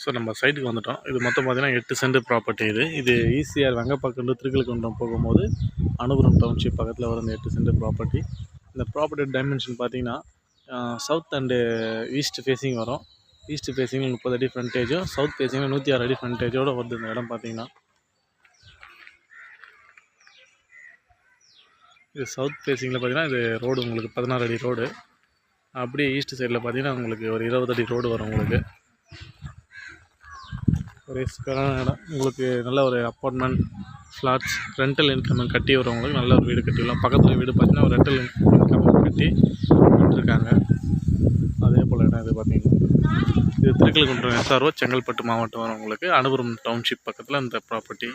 So நம்ம சைட்டுக்கு வந்துட்டோம். இது மொத்தம் பார்த்தீங்கன்னா 8 சென்ட் ப்ராப்பர்ட்டி இது ஈசிஆர் வெங்கப்பாக்கம் டு திருக்கழுக்குன்றம் போகும்போது அனுபுரம் டவுன்ஷிப் பக்கத்தில் வர இந்த 8 சென்ட் ப்ராப்பர்ட்டி. இந்த ப்ராப்பர்ட்டி டைமென்ஷன் பார்த்தீங்கன்னா சவுத் அண்டு ஈஸ்ட் ஃபேஸிங் வரும். ஈஸ்ட் ஃபேஸிங்கில் 30 அடி ஃப்ரண்டேஜும், சவுத் ஃபேஸிங்கில் 106 அடி ஃப்ரண்டேஜோடு வருது இந்த இடம் பார்த்தீங்கன்னா. இது சவுத் ஃபேஸிங்கில் பார்த்தீங்கன்னா இது ரோடு உங்களுக்கு 16 அடி ரோடு. அப்படியே ஈஸ்ட் சைடில் பார்த்தீங்கன்னா உங்களுக்கு ஒரு 20 அடி ரோடு வரும். உங்களுக்கு ஒரு ஸ்கொயரான இடம். உங்களுக்கு நல்ல ஒரு அப்பார்ட்மெண்ட் ஃப்ளாட்ஸ் ரெண்டல் இன்கம் கட்டி வரவங்களுக்கு நல்ல ஒரு வீடு கட்டிடலாம். பக்கத்தில் வீடு பார்த்தீங்கன்னா ஒரு ரெண்டல் இன்கம் கட்டி விட்டுருக்காங்க. அதே போல் இடம் இது பார்த்தீங்கன்னா இது திருக்கழுக்குன்றம் SRO செங்கல்பட்டு மாவட்டம் வரும். உங்களுக்கு அனுபுரம் டவுன்ஷிப் பக்கத்தில் இந்த ப்ராப்பர்ட்டி.